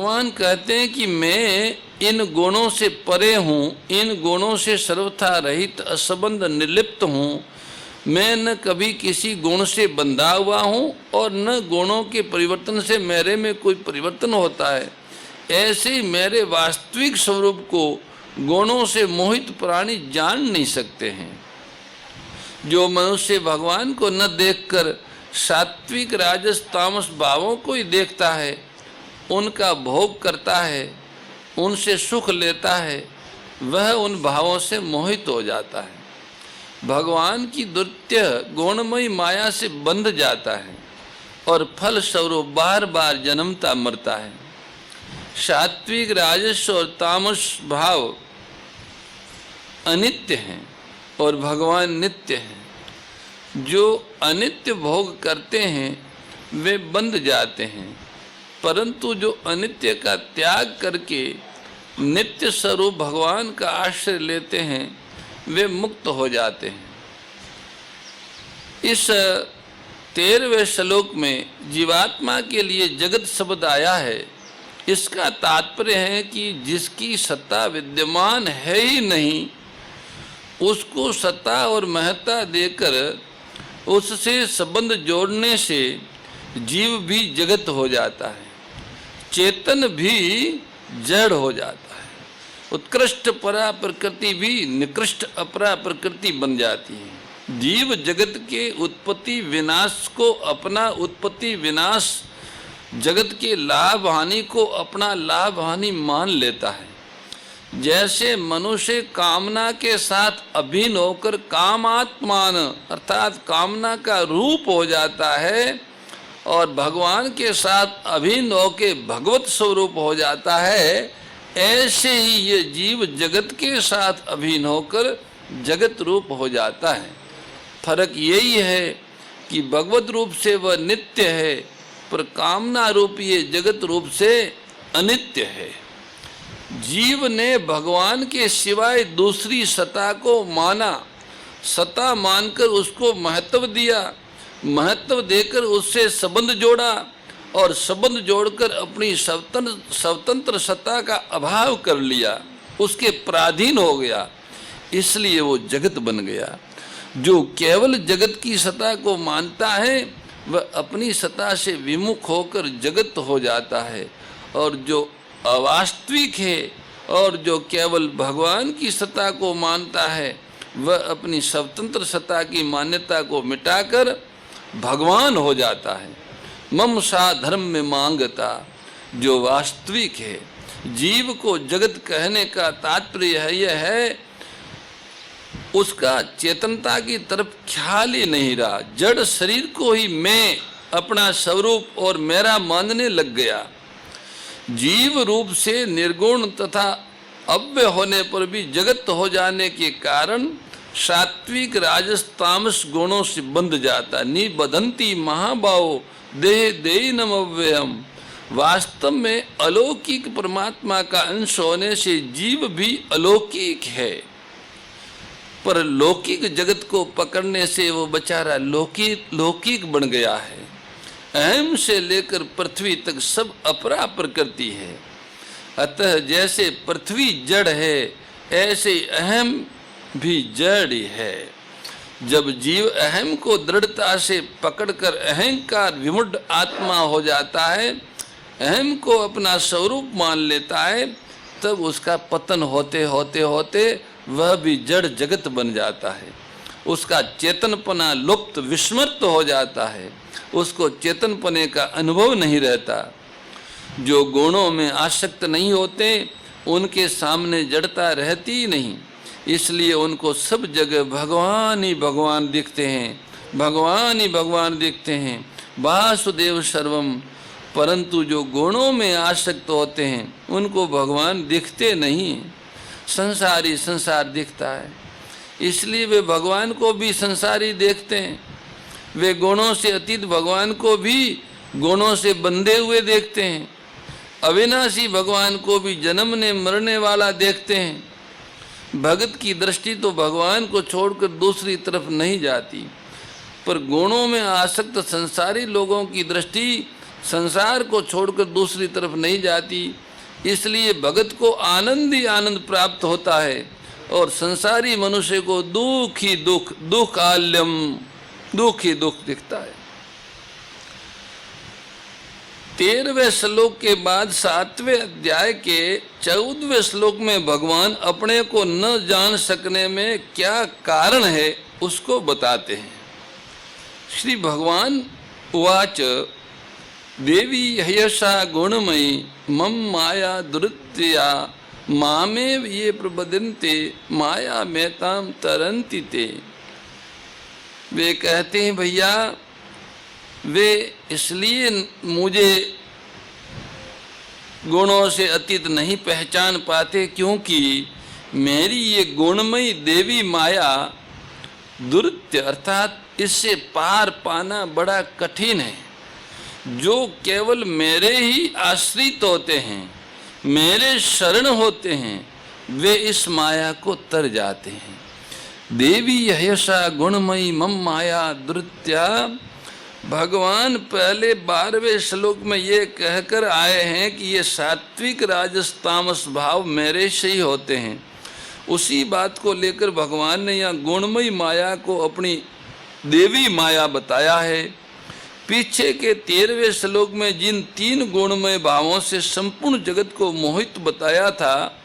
भगवान कहते हैं कि मैं इन गुणों से परे हूँ, इन गुणों से सर्वथा रहित असंबंध निर्लिप्त हूँ। मैं न कभी किसी गुण से बंधा हुआ हूँ और न गुणों के परिवर्तन से मेरे में कोई परिवर्तन होता है। ऐसे ही मेरे वास्तविक स्वरूप को गुणों से मोहित प्राणी जान नहीं सकते हैं। जो मनुष्य भगवान को न देखकर सात्विक राजस तामस भावों को ही देखता है, उनका भोग करता है, उनसे सुख लेता है, वह उन भावों से मोहित हो जाता है। भगवान की द्वितीय गुणमयी माया से बंध जाता है और फल स्वरूप बार बार जन्मता मरता है। सात्विक राजस और तामस भाव अनित्य हैं और भगवान नित्य हैं। जो अनित्य भोग करते हैं वे बंध जाते हैं, परंतु जो अनित्य का त्याग करके नित्य स्वरूप भगवान का आश्रय लेते हैं वे मुक्त हो जाते हैं। इस 13वें श्लोक में जीवात्मा के लिए जगत शब्द आया है। इसका तात्पर्य है कि जिसकी सत्ता विद्यमान है ही नहीं, उसको सत्ता और महत्ता देकर उससे संबंध जोड़ने से जीव भी जगत हो जाता है, चेतन भी जड़ हो जाता है। उत्कृष्ट परा प्रकृति भी निकृष्ट अपरा प्रकृति बन जाती है। जीव जगत के उत्पत्ति विनाश को अपना उत्पत्ति विनाश, जगत के लाभ हानि को अपना लाभ हानि मान लेता है। जैसे मनुष्य कामना के साथ अभिन्न होकर कामात्मान अर्थात कामना का रूप हो जाता है और भगवान के साथ अभिन्न होकर भगवत स्वरूप हो जाता है, ऐसे ही ये जीव जगत के साथ अभिन्न होकर जगत रूप हो जाता है। फर्क यही है कि भगवत रूप से वह नित्य है, पर कामना रूप ये जगत रूप से अनित्य है। जीव ने भगवान के सिवाय दूसरी सत्ता को माना, सत्ता मानकर उसको महत्व दिया, महत्व देकर उससे संबंध जोड़ा और संबंध जोड़कर अपनी स्वतंत्र सत्ता का अभाव कर लिया, उसके पराधीन हो गया, इसलिए वो जगत बन गया। जो केवल जगत की सत्ता को मानता है वह अपनी सत्ता से विमुख होकर जगत हो जाता है, और जो अवास्तविक है और जो केवल भगवान की सत्ता को मानता है वह अपनी स्वतंत्र सत्ता की मान्यता को मिटाकर भगवान हो जाता है। मम सा धर्म में मांगता, जो वास्तविक है। जीव को जगत कहने का तात्पर्य यह है उसका चेतनता की तरफ ख्याल ही नहीं रहा, जड़ शरीर को ही मैं अपना स्वरूप और मेरा मानने लग गया। जीव रूप से निर्गुण तथा अव्यय होने पर भी जगत हो जाने के कारण सात्विक राजस तामस गुणों से बंध जाता। निबधंती महाभाव देह देहिनम अव्ययम। वास्तव में अलौकिक परमात्मा का अंश होने से जीव भी अलौकिक है, पर लौकिक जगत को पकड़ने से वो बेचारा लौकिक बन गया है। अहम से लेकर पृथ्वी तक सब अपरा प्रकृति है। अतः जैसे पृथ्वी जड़ है ऐसे अहम भी जड़ है। जब जीव अहम को दृढ़ता से पकड़कर अहंकार विमुढ़ आत्मा हो जाता है, अहम को अपना स्वरूप मान लेता है, तब उसका पतन होते होते होते वह भी जड़ जगत बन जाता है। उसका चेतनपना लुप्त विस्मृत हो जाता है, उसको चेतनपने का अनुभव नहीं रहता। जो गुणों में आसक्त नहीं होते उनके सामने जड़ता रहती ही नहीं, इसलिए उनको सब जगह भगवान ही भगवान दिखते हैं, भगवान ही भगवान दिखते हैं, वासुदेव सर्वम। परंतु जो गुणों में आसक्त होते हैं उनको भगवान दिखते नहीं, संसारी संसार दिखता है, इसलिए वे भगवान को भी संसारी देखते हैं। वे गुणों से अतीत भगवान को भी गुणों से बंधे हुए देखते हैं। अविनाशी भगवान को भी जन्मने मरने वाला देखते हैं। भगत की दृष्टि तो भगवान को छोड़कर दूसरी तरफ नहीं जाती, पर गुणों में आसक्त संसारी लोगों की दृष्टि संसार को छोड़कर दूसरी तरफ नहीं जाती, इसलिए भगत को आनंद ही आनंद प्राप्त होता है और संसारी मनुष्य को दुख ही दुख, दुख आल्यम, दुख ही दुख दिखता है। 13वें श्लोक के बाद 7वें अध्याय के 14वें श्लोक में भगवान अपने को न जान सकने में क्या कारण है उसको बताते हैं। श्री भगवान उवाच देवी ह्यसा गुणमयी मम माया दुरित्या मामेव ये प्रबदन्ते माया मेताम तरन्ति ते। वे कहते हैं भैया वे इसलिए मुझे गुणों से अतीत नहीं पहचान पाते क्योंकि मेरी ये गुणमयी देवी माया दुरित्य अर्थात इससे पार पाना बड़ा कठिन है। जो केवल मेरे ही आश्रित होते हैं, मेरे शरण होते हैं, वे इस माया को तर जाते हैं। देवी ह्यसा गुणमयी मम माया दुरित्या। भगवान पहले 12वें श्लोक में ये कहकर आए हैं कि ये सात्विक राजस तामस भाव मेरे से ही होते हैं। उसी बात को लेकर भगवान ने यहाँ गुणमयी माया को अपनी देवी माया बताया है। पीछे के 13वें श्लोक में जिन 3 गुणमय भावों से संपूर्ण जगत को मोहित बताया था,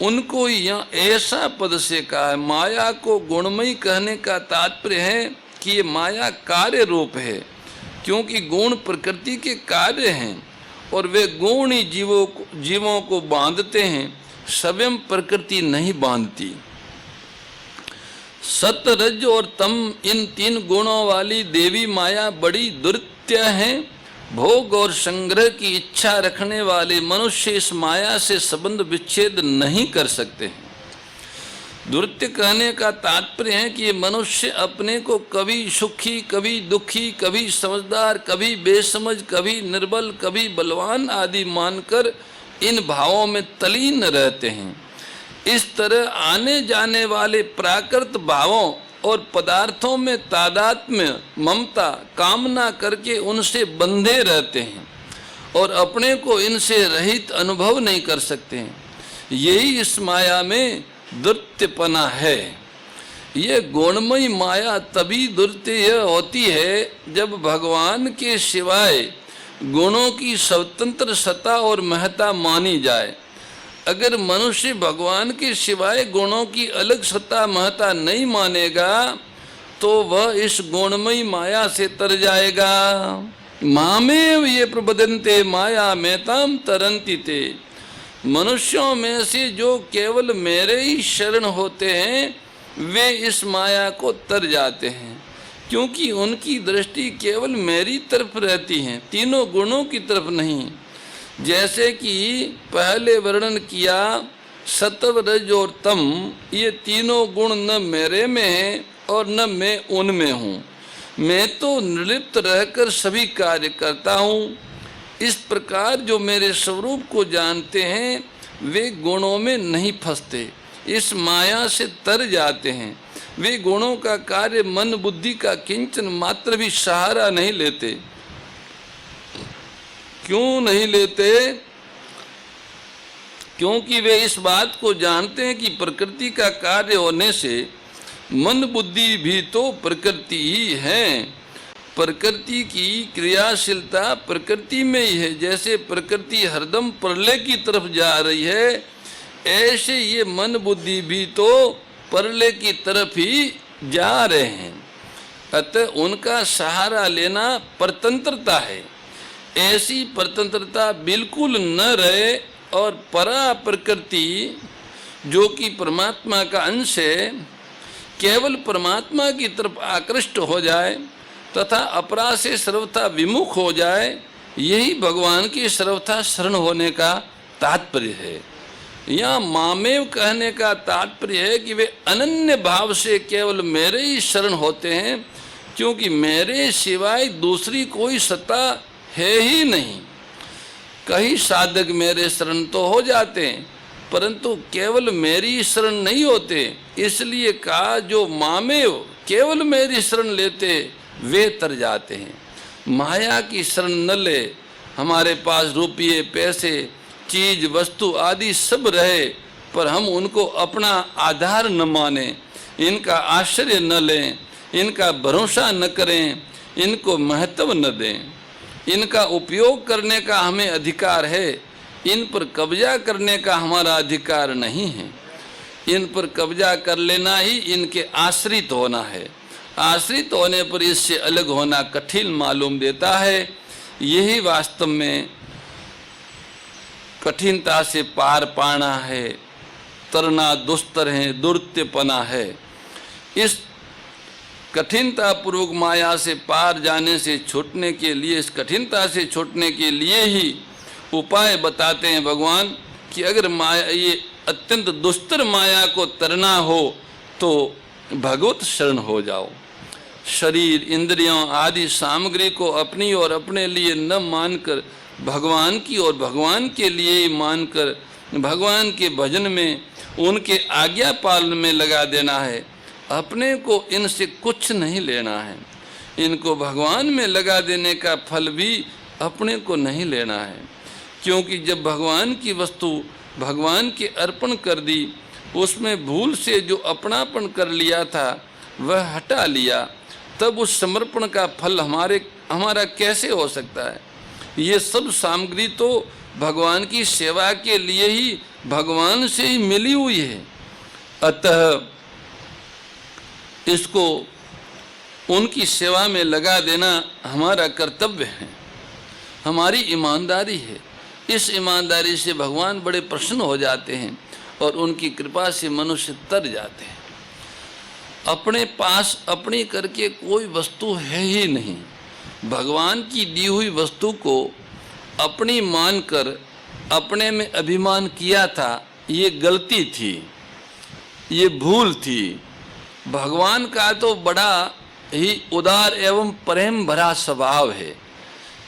उनको यहाँ ऐसा पद से कहा है। माया को गुणमयी कहने का तात्पर्य है कि ये माया कार्य रूप है, क्योंकि गुण प्रकृति के कार्य हैं और वे गुण ही जीवों को बांधते हैं, स्वयं प्रकृति नहीं बांधती। सत रज और तम इन 3 गुणों वाली देवी माया बड़ी दुरित्य है। भोग और संग्रह की इच्छा रखने वाले मनुष्य इस माया से संबंध विच्छेद नहीं कर सकते हैं। दुरित्य कहने का तात्पर्य है कि ये मनुष्य अपने को कभी सुखी, कभी दुखी, कभी समझदार, कभी बेसमझ, कभी निर्बल, कभी बलवान आदि मानकर इन भावों में तलीन रहते हैं। इस तरह आने जाने वाले प्राकृत भावों और पदार्थों में तादात्म्य, ममता, कामना करके उनसे बंधे रहते हैं और अपने को इनसे रहित अनुभव नहीं कर सकते हैं। यही इस माया में दुर्त्यपना है। ये गुणमयी माया तभी दुर्त्य होती है जब भगवान के सिवाय गुणों की स्वतंत्र सत्ता और महत्ता मानी जाए। अगर मनुष्य भगवान के सिवाय गुणों की अलग सत्ता महत्ता नहीं मानेगा तो वह इस गुणमयी माया से तर जाएगा। मामेव ये प्रबदन्ते माया मेताम तरन्ति ते। मनुष्यों में से जो केवल मेरे ही शरण होते हैं वे इस माया को तर जाते हैं, क्योंकि उनकी दृष्टि केवल मेरी तरफ रहती है, तीनों गुणों की तरफ नहीं। जैसे कि पहले वर्णन किया, सत्व रज और तम ये तीनों गुण न मेरे में हैं और न मैं उनमें हूँ। मैं तो निर्लिप्त रहकर सभी कार्य करता हूँ। इस प्रकार जो मेरे स्वरूप को जानते हैं वे गुणों में नहीं फंसते, इस माया से तर जाते हैं। वे गुणों का कार्य मन बुद्धि का किंचन मात्र भी सहारा नहीं लेते। क्यों नहीं लेते? क्योंकि वे इस बात को जानते हैं कि प्रकृति का कार्य होने से मन बुद्धि भी तो प्रकृति ही है। प्रकृति की क्रियाशीलता प्रकृति में ही है। जैसे प्रकृति हरदम प्रलय की तरफ जा रही है, ऐसे ये मन बुद्धि भी तो प्रलय की तरफ ही जा रहे हैं। अतः उनका सहारा लेना परतंत्रता है। ऐसी परतंत्रता बिल्कुल न रहे और परा प्रकृति जो कि परमात्मा का अंश है केवल परमात्मा की तरफ आकृष्ट हो जाए तथा अपरा से सर्वथा विमुख हो जाए, यही भगवान की सर्वथा शरण होने का तात्पर्य है। यहाँ मामेव कहने का तात्पर्य है कि वे अनन्य भाव से केवल मेरे ही शरण होते हैं, क्योंकि मेरे सिवाय दूसरी कोई सत्ता है ही नहीं। कई साधक मेरे शरण तो हो जाते हैं परंतु केवल मेरी शरण नहीं होते। इसलिए कहा जो मामेव केवल मेरी शरण लेते वे तर जाते हैं। माया की शरण न ले। हमारे पास रुपये, पैसे, चीज, वस्तु आदि सब रहे, पर हम उनको अपना आधार न माने, इनका आश्रय न लें, इनका भरोसा न करें, इनको महत्व न दें। इनका उपयोग करने का हमें अधिकार है, इन पर कब्जा करने का हमारा अधिकार नहीं है। इन पर कब्जा कर लेना ही इनके आश्रित होना है। आश्रित होने पर इससे अलग होना कठिन मालूम देता है। यही वास्तव में कठिनता से पार पाना है, तरना दुस्तर है, दुर्त्यपना है। इस कठिनता पूर्वक माया से पार जाने से छूटने के लिए, इस कठिनता से छूटने के लिए ही उपाय बताते हैं भगवान कि अगर माया, ये अत्यंत दुस्तर माया को तरना हो तो भगवत शरण हो जाओ। शरीर, इंद्रियों आदि सामग्री को अपनी और अपने लिए न मानकर भगवान की और भगवान के लिए ही मानकर भगवान के भजन में, उनके आज्ञा पालन में लगा देना है। अपने को इनसे कुछ नहीं लेना है। इनको भगवान में लगा देने का फल भी अपने को नहीं लेना है, क्योंकि जब भगवान की वस्तु भगवान के अर्पण कर दी, उसमें भूल से जो अपनापन कर लिया था वह हटा लिया, तब उस समर्पण का फल हमारा कैसे हो सकता है। ये सब सामग्री तो भगवान की सेवा के लिए ही भगवान से ही मिली हुई है। अतः इसको उनकी सेवा में लगा देना हमारा कर्तव्य है, हमारी ईमानदारी है। इस ईमानदारी से भगवान बड़े प्रसन्न हो जाते हैं और उनकी कृपा से मनुष्य तर जाते हैं। अपने पास अपनी करके कोई वस्तु है ही नहीं। भगवान की दी हुई वस्तु को अपनी मानकर अपने में अभिमान किया था, ये गलती थी, ये भूल थी। भगवान का तो बड़ा ही उदार एवं प्रेम भरा स्वभाव है।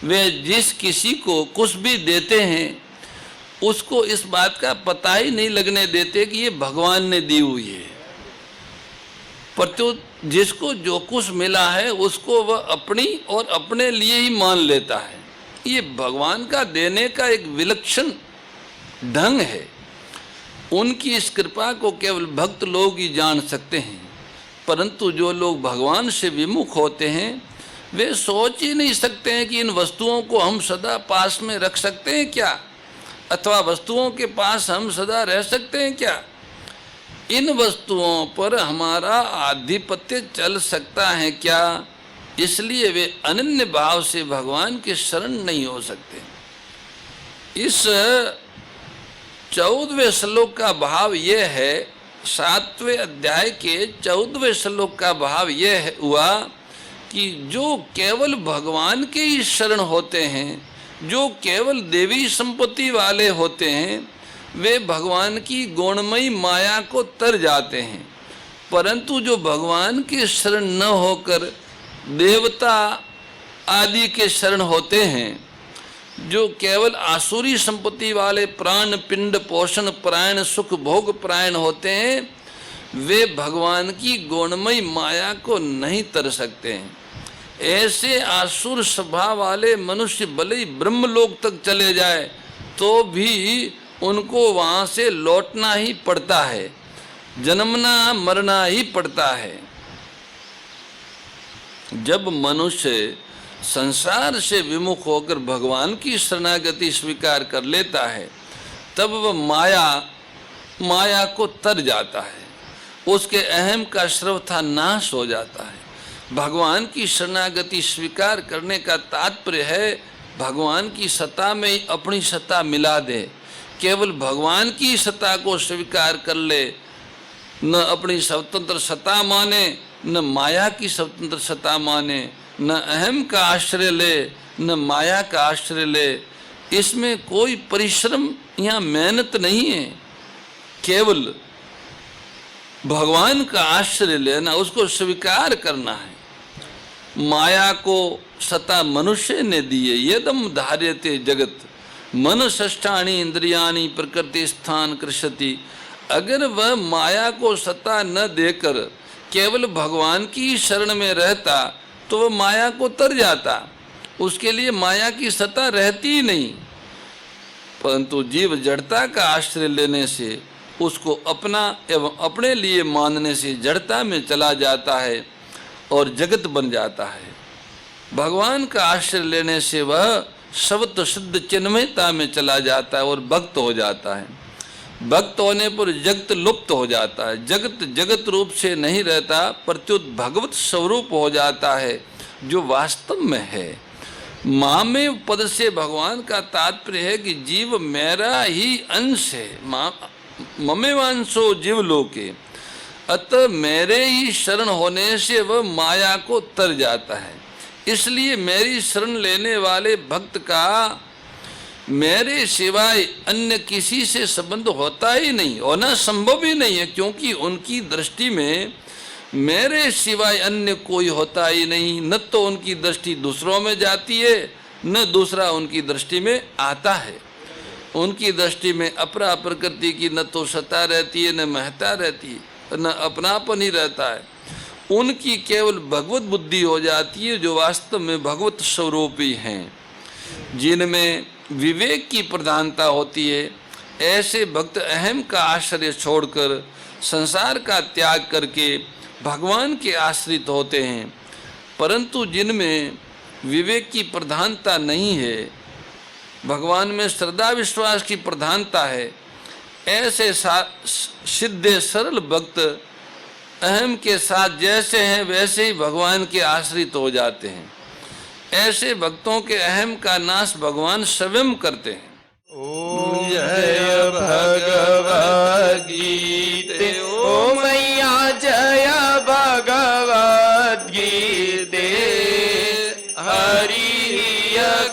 वे जिस किसी को कुछ भी देते हैं उसको इस बात का पता ही नहीं लगने देते कि ये भगवान ने दी हुई है। परंतु जिसको जो कुछ मिला है उसको वह अपनी और अपने लिए ही मान लेता है। ये भगवान का देने का एक विलक्षण ढंग है। उनकी इस कृपा को केवल भक्त लोग ही जान सकते हैं, परंतु जो लोग भगवान से विमुख होते हैं वे सोच ही नहीं सकते हैं कि इन वस्तुओं को हम सदा पास में रख सकते हैं क्या, अथवा वस्तुओं के पास हम सदा रह सकते हैं क्या। इन वस्तुओं पर हमारा आधिपत्य चल सकता है क्या, इसलिए वे अनन्य भाव से भगवान के शरण नहीं हो सकते। इस 14वें श्लोक का भाव यह है, 7वें अध्याय के 14वें श्लोक का भाव यह हुआ कि जो केवल भगवान के ही शरण होते हैं, जो केवल देवी संपत्ति वाले होते हैं, वे भगवान की गुणमयी माया को तर जाते हैं। परंतु जो भगवान के शरण न होकर देवता आदि के शरण होते हैं, जो केवल आसुरी संपत्ति वाले प्राण पिंड पोषण प्रायण सुख भोग प्रायण होते हैं, वे भगवान की गुणमयी माया को नहीं तर सकते हैं। ऐसे आसुर स्वभाव वाले मनुष्य भले ही ब्रह्मलोक तक चले जाए तो भी उनको वहाँ से लौटना ही पड़ता है, जन्मना मरना ही पड़ता है। जब मनुष्य संसार से विमुख होकर भगवान की शरणागति स्वीकार कर लेता है, तब वह माया को तर जाता है, उसके अहम का श्रवथा नाश हो जाता है। भगवान की शरणागति स्वीकार करने का तात्पर्य है भगवान की सत्ता में ही अपनी सत्ता मिला दे। केवल भगवान की सत्ता को स्वीकार कर ले, न अपनी स्वतंत्र सत्ता माने, न माया की स्वतंत्र सत्ता माने, न अहम का आश्रय ले, न माया का आश्रय ले। इसमें कोई परिश्रम या मेहनत नहीं है, केवल भगवान का आश्रय लेना, उसको स्वीकार करना है। माया को सत्ता मनुष्य ने दी है। यदम धार्यते जगत मन षष्ठानि इंद्रियाणि प्रकृति स्थान कृषति। अगर वह माया को सत्ता न देकर केवल भगवान की शरण में रहता तो वह माया को तर जाता। उसके लिए माया की सत्ता रहती ही नहीं, परंतु जीव जड़ता का आश्रय लेने से, उसको अपना एवं अपने लिए मानने से जड़ता में चला जाता है और जगत बन जाता है। भगवान का आश्रय लेने से वह शब्द शुद्ध चिन्मयता में चला जाता है और भक्त हो जाता है। भक्त होने पर जगत लुप्त हो जाता है। जगत जगत रूप से नहीं रहता, प्रत्युत भगवत स्वरूप हो जाता है जो वास्तव में है। मामेव पद से भगवान का तात्पर्य है कि जीव मेरा ही अंश है। ममेवांशो जीव लोके, अतः मेरे ही शरण होने से वह माया को तर जाता है। इसलिए मेरी शरण लेने वाले भक्त का मेरे सिवाय अन्य किसी से संबंध होता ही नहीं, होना संभव ही नहीं है, क्योंकि उनकी दृष्टि में मेरे सिवाय अन्य कोई होता ही नहीं। न तो उनकी दृष्टि दूसरों में जाती है, न दूसरा उनकी दृष्टि में आता है। उनकी दृष्टि में अपरा प्रकृति की न तो सत्ता रहती है, न महत्ता रहती है, न अपनापन ही रहता है। उनकी केवल भगवत बुद्धि हो जाती है, जो वास्तव में भगवत स्वरूप ही हैं, जिनमें विवेक की प्रधानता होती है। ऐसे भक्त अहम का आश्रय छोड़कर संसार का त्याग करके भगवान के आश्रित होते हैं। परंतु जिनमें विवेक की प्रधानता नहीं है, भगवान में श्रद्धा विश्वास की प्रधानता है, ऐसे सिद्धे सरल भक्त अहम के साथ जैसे हैं वैसे ही भगवान के आश्रित हो जाते हैं। ऐसे भक्तों के अहम का नाश भगवान स्वयं करते हैं। ओम जय भगवद गीते, ओ मैया जय भगवद गीते। हरि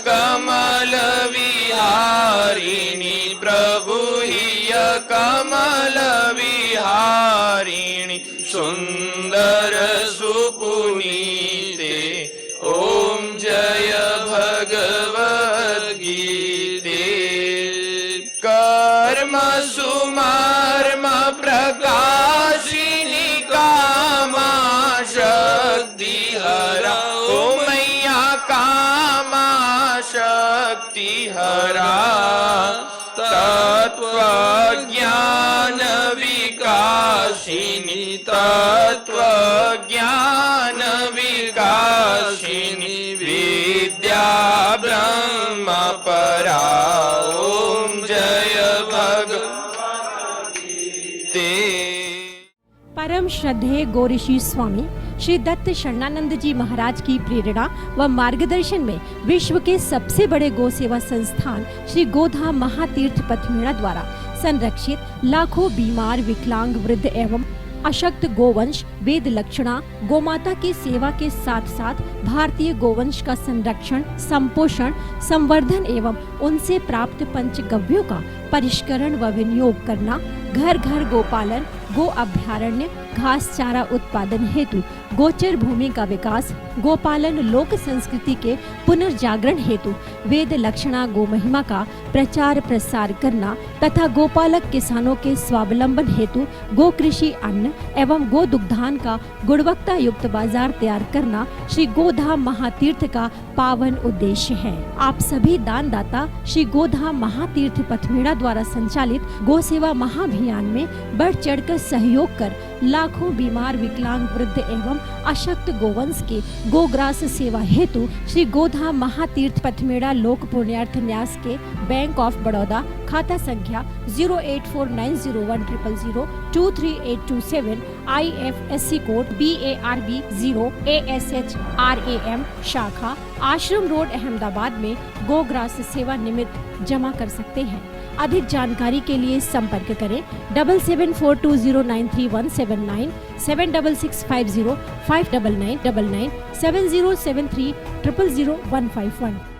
कमल विहारिणी, प्रभु हिय कमल विहारिणी, सुंदर सुपुनीते। ओम जय भगवद गीते। कर्म सुमर्म प्रकाशिनी कामा शक्ति हरा, ओ मैया कामा शक्ति हरा। तत्व ज्ञान विकासिनी, तत्व ज्ञान विकासिनी, विद्या ब्रह्म परा। ओम जय भगवद गीते। परम श्रद्धेय गौरीशी स्वामी श्री दत्त शरणानंद जी महाराज की प्रेरणा व मार्गदर्शन में विश्व के सबसे बड़े गौ सेवा संस्थान श्री गोधाम महातीर्थ पथमेड़ा द्वारा संरक्षित लाखों बीमार, विकलांग, वृद्ध एवं अशक्त गोवंश वेद लक्षणा गोमाता की सेवा के साथ साथ भारतीय गोवंश का संरक्षण, संपोषण, संवर्धन एवं उनसे प्राप्त पंचगव्यों का परिष्करण व विनियोग करना, घर घर गोपालन, गो अभ्यारण्य, घास चारा उत्पादन हेतु गोचर भूमि का विकास, गोपालन लोक संस्कृति के पुनर्जागरण हेतु वेद लक्षणा गो महिमा का प्रचार प्रसार करना तथा गोपालक किसानों के स्वावलंबन हेतु गो कृषि अन्न एवं गो दुग्धान का गुणवत्ता युक्त बाजार तैयार करना श्री गोधाम महातीर्थ का पावन उद्देश्य है। आप सभी दानदाता श्री गोधाम महातीर्थ पथमेड़ा द्वारा संचालित गो सेवा महाअभियान में बढ़ चढ़कर सहयोग कर लाखों बीमार, विकलांग, वृद्ध एवं अशक्त गोवंश के गोग्रास सेवा हेतु श्री गोधाम महातीर्थ पथमेड़ा लोक पुण्यार्थ न्यास के बैंक ऑफ बड़ौदा खाता संख्या 084901000238827 IFSC कोड BARB 0 ASHRAM शाखा आश्रम रोड अहमदाबाद में गोग्रास सेवा निमित्त जमा कर सकते हैं। अधिक जानकारी के लिए संपर्क करें 7742093179 7665059999 7073000151।